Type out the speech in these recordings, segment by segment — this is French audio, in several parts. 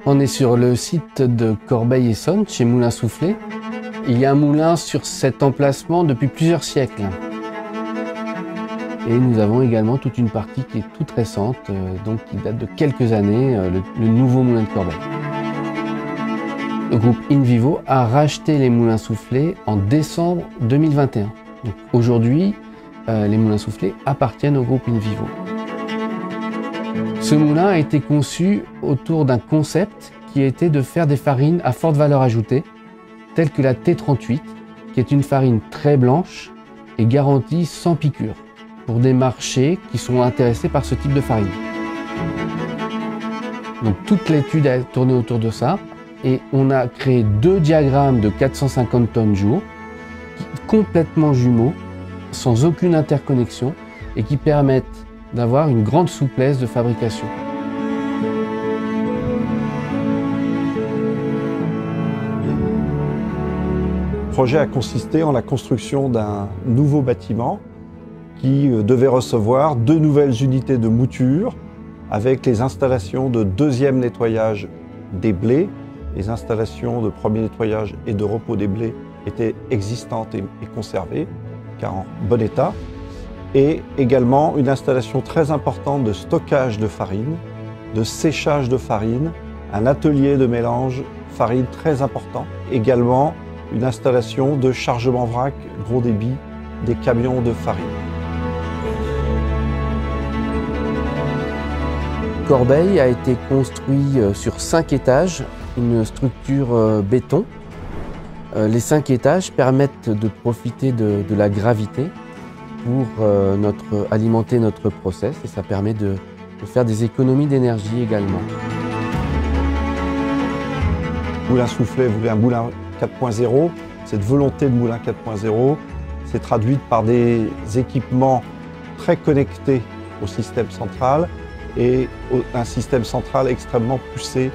On est sur le site de Corbeil-Essonnes, chez Moulin Soufflé. Il y a un moulin sur cet emplacement depuis plusieurs siècles. Et nous avons également toute une partie qui est toute récente, donc qui date de quelques années, le nouveau moulin de Corbeil. Le groupe InVivo a racheté les moulins soufflés en décembre 2021. Aujourd'hui, les moulins soufflés appartiennent au groupe InVivo. Ce moulin a été conçu autour d'un concept qui était de faire des farines à forte valeur ajoutée, telles que la T38, qui est une farine très blanche et garantie sans piqûre, pour des marchés qui sont intéressés par ce type de farine. Donc toute l'étude a tourné autour de ça et on a créé 2 diagrammes de 450 tonnes jour, complètement jumeaux, sans aucune interconnexion et qui permettent d'avoir une grande souplesse de fabrication. Le projet a consisté en la construction d'un nouveau bâtiment qui devait recevoir 2 nouvelles unités de mouture avec les installations de 2e nettoyage des blés. Les installations de 1er nettoyage et de repos des blés étaient existantes et conservées, car en bon état. Et également une installation très importante de stockage de farine, de séchage de farine, un atelier de mélange farine très important. Également une installation de chargement vrac gros débit des camions de farine. Corbeil a été construit sur 5 étages, une structure béton. Les 5 étages permettent de profiter de la gravité pour alimenter notre process et ça permet de faire des économies d'énergie également. Moulin Soufflé voulait un moulin 4.0. Cette volonté de moulin 4.0 s'est traduite par des équipements très connectés au système central et un système central extrêmement poussé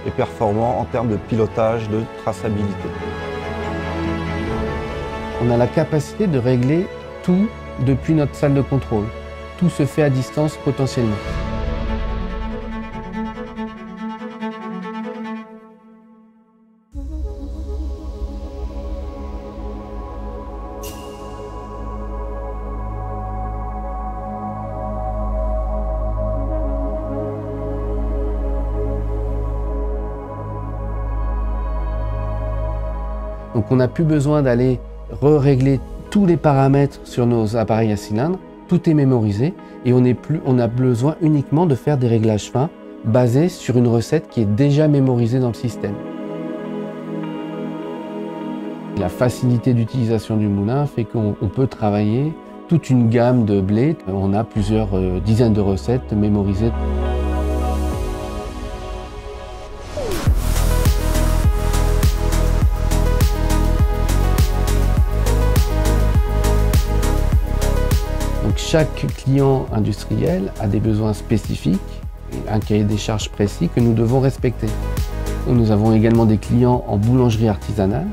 et performant en termes de pilotage, de traçabilité. On a la capacité de régler tout depuis notre salle de contrôle. Tout se fait à distance potentiellement. Donc on n'a plus besoin d'aller régler tous les paramètres sur nos appareils à cylindres, tout est mémorisé et on a besoin uniquement de faire des réglages fins basés sur une recette qui est déjà mémorisée dans le système. La facilité d'utilisation du moulin fait qu'on peut travailler toute une gamme de blés. On a plusieurs dizaines de recettes mémorisées. Chaque client industriel a des besoins spécifiques, un cahier des charges précis que nous devons respecter. Nous avons également des clients en boulangerie artisanale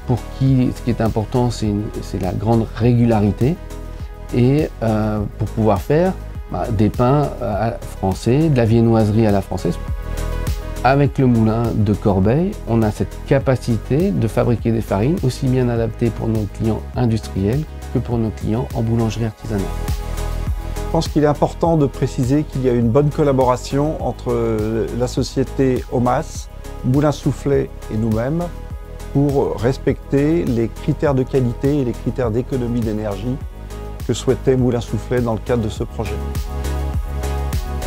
pour qui ce qui est important c'est la grande régularité et pour pouvoir faire des pains français, de la viennoiserie à la française. Avec le moulin de Corbeil, on a cette capacité de fabriquer des farines aussi bien adaptées pour nos clients industriels que pour nos clients en boulangerie artisanale. Je pense qu'il est important de préciser qu'il y a une bonne collaboration entre la société OMAS, Moulin Soufflé et nous-mêmes pour respecter les critères de qualité et les critères d'économie d'énergie que souhaitait Moulin Soufflé dans le cadre de ce projet.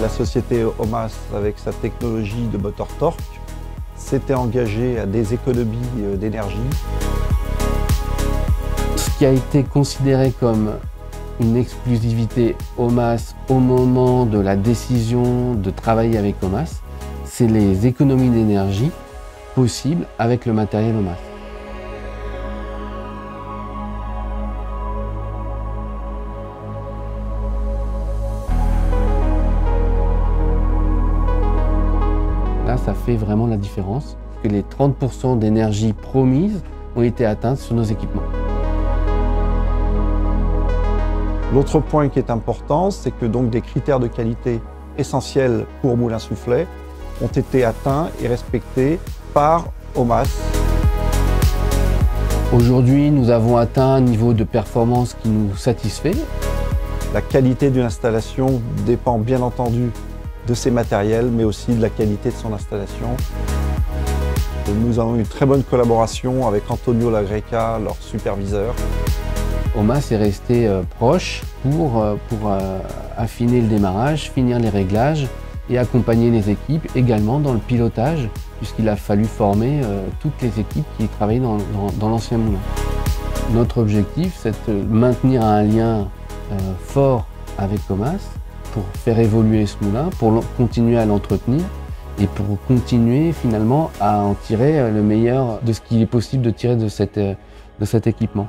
La société OMAS, avec sa technologie de moteur torque, s'était engagée à des économies d'énergie. Ce qui a été considéré comme une exclusivité OMAS au moment de la décision de travailler avec OMAS, c'est les économies d'énergie possibles avec le matériel OMAS. Là, ça fait vraiment la différence, que les 30% d'énergie promise ont été atteintes sur nos équipements. L'autre point qui est important, c'est que donc des critères de qualité essentiels pour Moulin Soufflé ont été atteints et respectés par OMAS. Aujourd'hui, nous avons atteint un niveau de performance qui nous satisfait. La qualité d'une installation dépend bien entendu de ses matériels, mais aussi de la qualité de son installation. Nous avons eu une très bonne collaboration avec Antonio Lagreca, leur superviseur. OMAS est resté proche pour affiner le démarrage, finir les réglages et accompagner les équipes également dans le pilotage, puisqu'il a fallu former toutes les équipes qui travaillaient dans l'ancien moulin. Notre objectif, c'est de maintenir un lien fort avec OMAS pour faire évoluer ce moulin, pour continuer à l'entretenir et pour continuer finalement à en tirer le meilleur de ce qu'il est possible de tirer de cet équipement.